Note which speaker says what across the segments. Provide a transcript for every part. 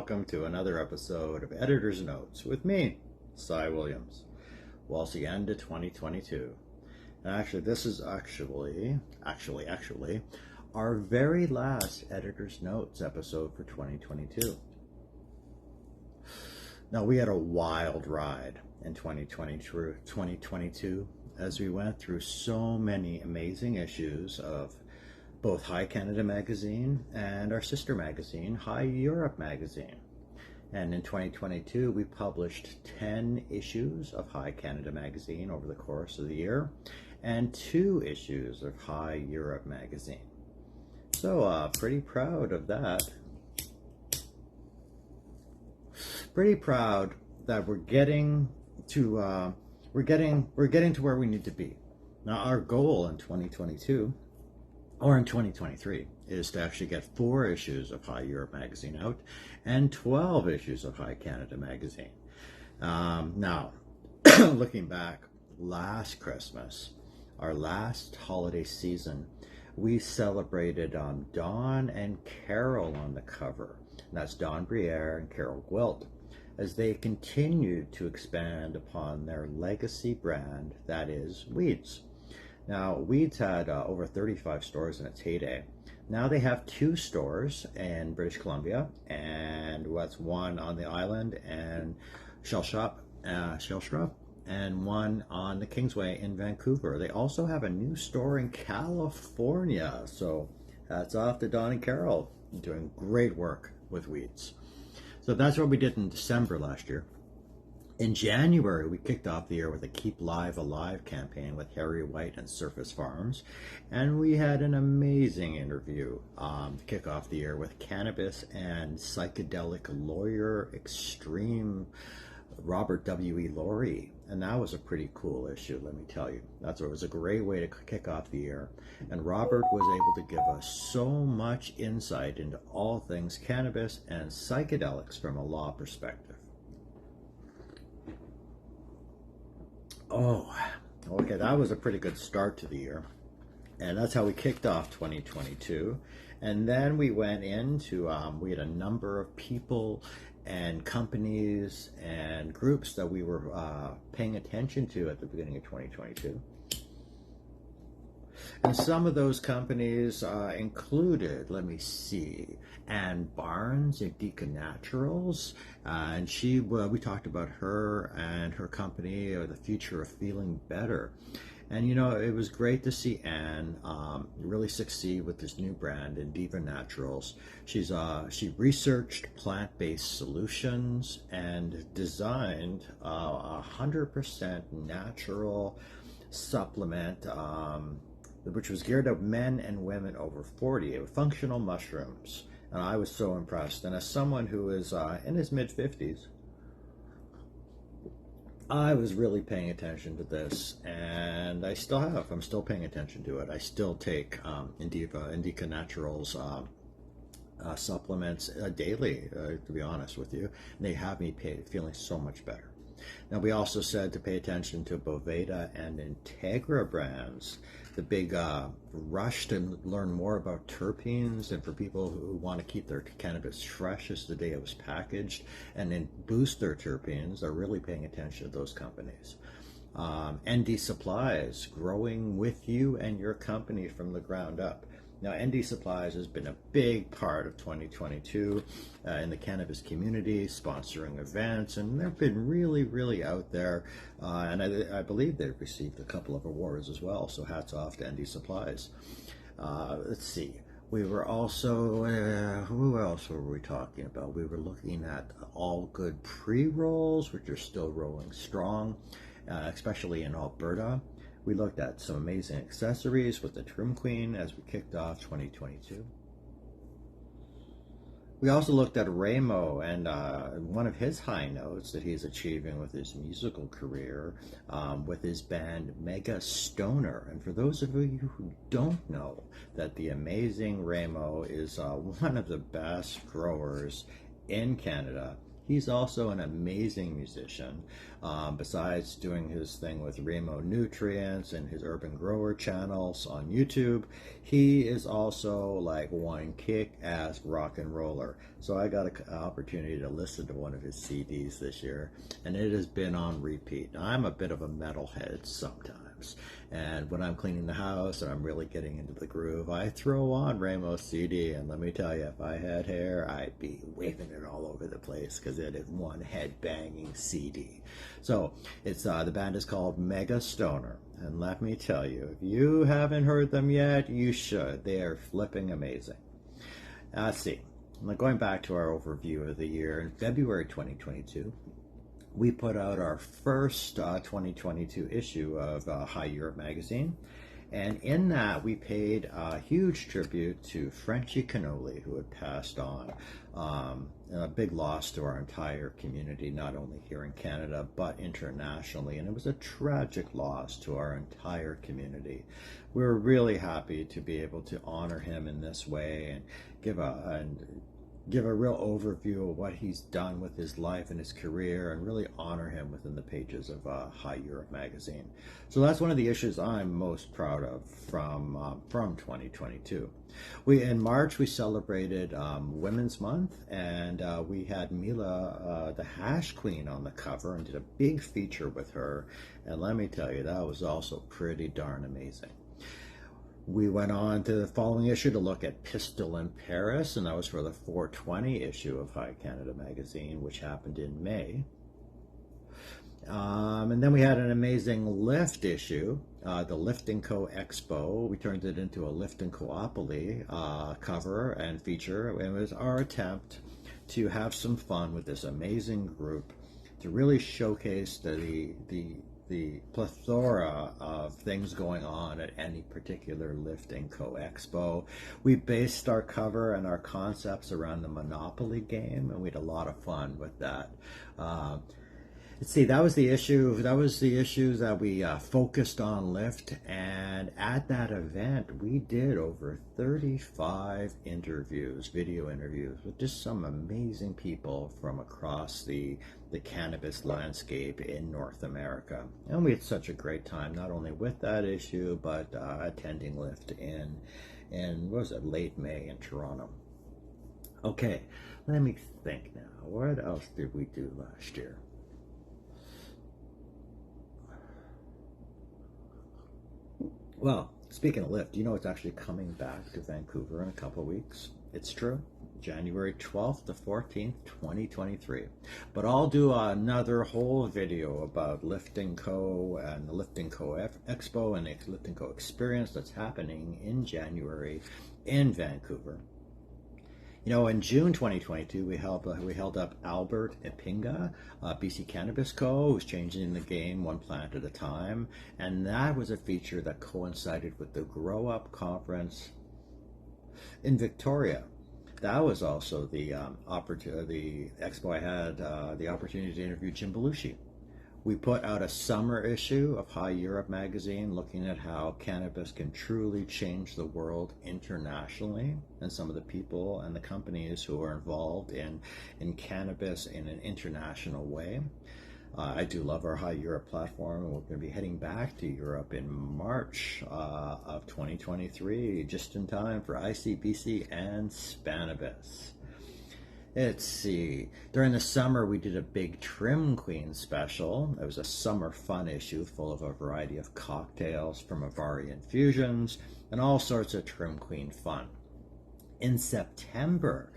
Speaker 1: welcome to another episode of Editor's Notes with me, Cy Williams. Well, it's the end of 2022. And actually, this is actually our very last Editor's Notes episode for 2022. Now, we had a wild ride in 2022 as we went through so many amazing issues of both High Canada Magazine and our sister magazine, High Europe Magazine. And in 2022, we published 10 issues of High Canada Magazine over the course of the year, and 2 issues of High Europe Magazine. So, pretty proud of that. Pretty proud that we're getting to where we need to be. Now, our goal in 2022. Or in 2023, is to actually get 4 issues of High Europe Magazine out and 12 issues of High Canada Magazine. Now, looking back, last Christmas, our last holiday season, we celebrated Don and Carol on the cover. And that's Don Briere and Carol Gwilt, as they continued to expand upon their legacy brand, that is Weeds. Now, Weeds had over 35 stores in its heyday. Now they have 2 stores in British Columbia, and what's one on the island and Shellstrop, and one on the Kingsway in Vancouver. They also have a new store in California. So hats off to Don and Carol, doing great work with Weeds. So that's what we did in December last year. In January, we kicked off the year with a Keep Live Alive campaign with Harry White and Surface Farms, and we had an amazing interview to kick off the year with cannabis and psychedelic lawyer extreme Robert W.E. Laurie, and that was a pretty cool issue, let me tell you. It was a great way to kick off the year, and Robert was able to give us so much insight into all things cannabis and psychedelics from a law perspective. Oh, okay, that was a pretty good start to the year. And that's how we kicked off 2022. And then we went into, we had a number of people and companies and groups that we were paying attention to at the beginning of 2022. And some of those companies included, let me see, Anne Barnes at Deacon Naturals, and we talked about her and her company, or the future of feeling better. And it was great to see Anne really succeed with this new brand, Indiva Naturals. She researched plant-based solutions and designed 100% natural supplement, which was geared at men and women over 40, with functional mushrooms. And I was so impressed. And as someone who is in his mid-50s, I was really paying attention to this, and I still have. I'm still paying attention to it. I still take Indica Naturals supplements daily, to be honest with you. And they have me feeling so much better. Now, we also said to pay attention to Boveda and Integra brands. The big rush to learn more about terpenes, and for people who want to keep their cannabis fresh as the day it was packaged and then boost their terpenes, are really paying attention to those companies. ND Supplies, growing with you and your company from the ground up. Now, ND Supplies has been a big part of 2022 in the cannabis community, sponsoring events, and they've been really, really out there. And I believe they've received a couple of awards as well, so hats off to ND Supplies. Let's see. We were also, who else were we talking about? We were looking at All Good pre-rolls, which are still rolling strong, especially in Alberta. We looked at some amazing accessories with the Trim Queen as we kicked off 2022. We also looked at Ramo and one of his high notes that he's achieving with his musical career with his band Mega Stoner. And for those of you who don't know, that the amazing Ramo is one of the best growers in Canada He's also an amazing musician. Besides doing his thing with Remo Nutrients and his Urban Grower channels on YouTube, he is also like one kick-ass rock and roller. So I got an opportunity to listen to one of his CDs this year, and it has been on repeat. Now, I'm a bit of a metalhead sometimes, and when I'm cleaning the house and I'm really getting into the groove, I throw on Ramo's CD, and let me tell you, if I had hair, I'd be waving it all over the place because it is one head-banging CD. So it's the band is called Mega Stoner, and let me tell you, if you haven't heard them yet, you should. They are flipping amazing. Let's see. Now, going back to our overview of the year, in February 2022, we put out our first 2022 issue of High Europe magazine. And in that, we paid a huge tribute to Frenchy Cannoli, who had passed on. A big loss to our entire community, not only here in Canada, but internationally. And it was a tragic loss to our entire community. We were really happy to be able to honor him in this way and give a real overview of what he's done with his life and his career, and really honor him within the pages of High Europe magazine. So that's one of the issues I'm most proud of from 2022. In March we celebrated Women's Month, and we had Mila, the Hash Queen, on the cover and did a big feature with her. And let me tell you, that was also pretty darn amazing. We went on to the following issue to look at Pistol in Paris, and that was for the 420 issue of High Canada magazine, which happened in May. And then we had an amazing Lift issue, the Lift & Co. Expo. We turned it into a Lift & Coopoly cover and feature. It was our attempt to have some fun with this amazing group, to really showcase the plethora of things going on at any particular Lift & Co. Expo. We based our cover and our concepts around the Monopoly game, and we had a lot of fun with that. Let's see, that was the issue. That was the issues that we focused on Lift, and at that event we did over 35 interviews, video interviews, with just some amazing people from across the cannabis landscape in North America. And we had such a great time, not only with that issue, but attending Lift in what was it, late May in Toronto. Okay, let me think now. What else did we do last year? Well, speaking of Lift, you know it's actually coming back to Vancouver in a couple of weeks. It's true. January 12th to 14th, 2023. But I'll do another whole video about Lift & Co. and the Lift & Co. Expo and the Lift & Co. experience that's happening in January in Vancouver. You know, in June 2022, we held up Albert Ipinga, BC Cannabis Co., who's changing the game one plant at a time, and that was a feature that coincided with the Grow Up Conference in Victoria. That was also the expo I had the opportunity to interview Jim Belushi. We put out a summer issue of High Europe magazine looking at how cannabis can truly change the world internationally, and some of the people and the companies who are involved in cannabis in an international way. I do love our High Europe platform, and we're going to be heading back to Europe in March of 2023, just in time for ICBC and Spanibus. Let's see. During the summer, we did a big Trim Queen special. It was a summer fun issue full of a variety of cocktails from Avari Infusions and all sorts of Trim Queen fun. In September,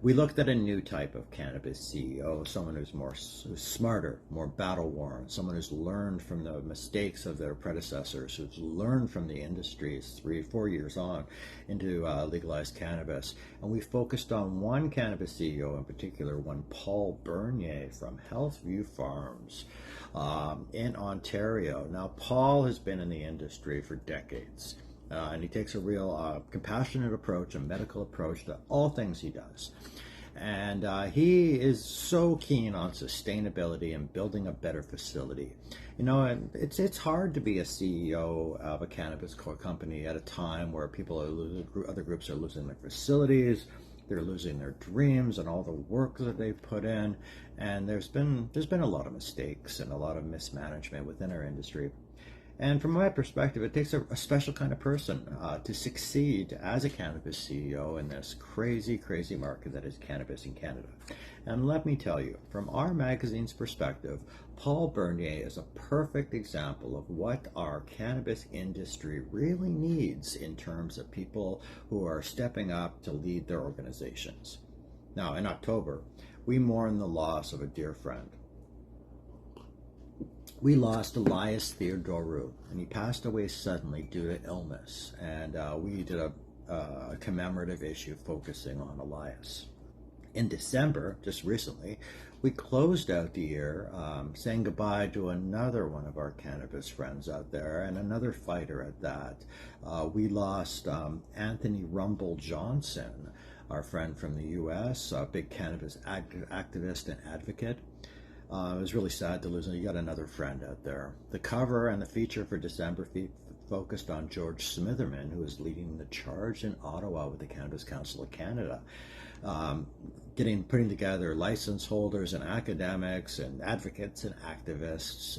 Speaker 1: we looked at a new type of cannabis CEO, someone who's smarter, more battle-worn, someone who's learned from the mistakes of their predecessors, who's learned from the industries 3-4 years on into legalized cannabis. And we focused on one cannabis CEO in particular, one Paul Bernier from Healthview Farms in Ontario. Now, Paul has been in the industry for decades. And he takes a real compassionate approach, a medical approach to all things he does. And he is so keen on sustainability and building a better facility. You know, and it's hard to be a CEO of a cannabis company at a time where people are losing, other groups are losing their facilities, They're losing their dreams and all the work that they've put in. And there's been a lot of mistakes and a lot of mismanagement within our industry. And from my perspective, it takes a special kind of person to succeed as a cannabis CEO in this crazy, crazy market that is cannabis in Canada. And let me tell you, from our magazine's perspective, Paul Bernier is a perfect example of what our cannabis industry really needs in terms of people who are stepping up to lead their organizations. Now, in October, we mourn the loss of a dear friend. We lost Elias Theodorou, and he passed away suddenly due to illness. And we did a commemorative issue focusing on Elias. In December, just recently, we closed out the year saying goodbye to another one of our cannabis friends out there, and another fighter at that. We lost Anthony Rumble Johnson, our friend from the U.S., a big cannabis activist and advocate. It was really sad to lose him. You got another friend out there. The cover and the feature for December focused on George Smitherman, who is leading the charge in Ottawa with the Cannabis Council of Canada, putting together license holders and academics and advocates and activists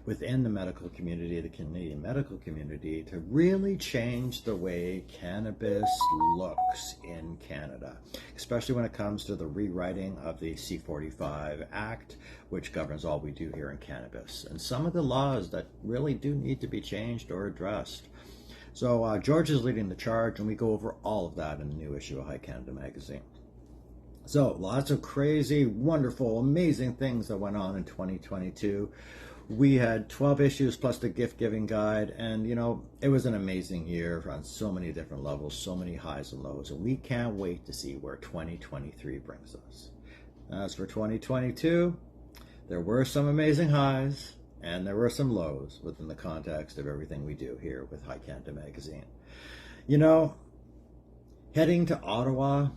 Speaker 1: within the medical community, the Canadian medical community, to really change the way cannabis looks in Canada, especially when it comes to the rewriting of the C-45 Act, which governs all we do here in cannabis, and some of the laws that really do need to be changed or addressed. So George is leading the charge, and we go over all of that in the new issue of High Canada Magazine. So lots of crazy, wonderful, amazing things that went on in 2022. We had 12 issues plus the gift-giving guide, and it was an amazing year on so many different levels, so many highs and lows, and we can't wait to see where 2023 brings us. As for 2022, there were some amazing highs, and there were some lows within the context of everything we do here with High Canada Magazine. Heading to Ottawa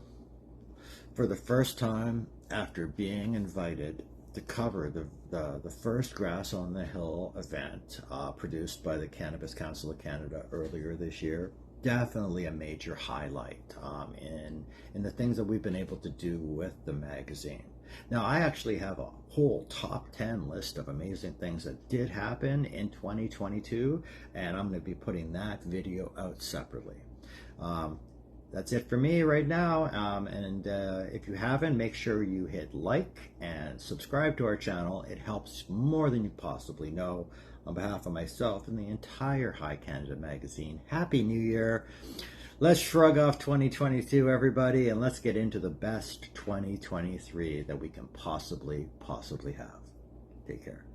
Speaker 1: for the first time after being invited to cover the first Grass on the Hill event produced by the Cannabis Council of Canada earlier this year, definitely a major highlight in the things that we've been able to do with the magazine. Now, I actually have a whole top 10 list of amazing things that did happen in 2022, and I'm going to be putting that video out separately. That's it for me right now, and if you haven't, make sure you hit like and subscribe to our channel. It helps more than you possibly know. On behalf of myself and the entire High Canada Magazine, Happy New Year. Let's shrug off 2022, everybody, and let's get into the best 2023 that we can possibly have. Take care.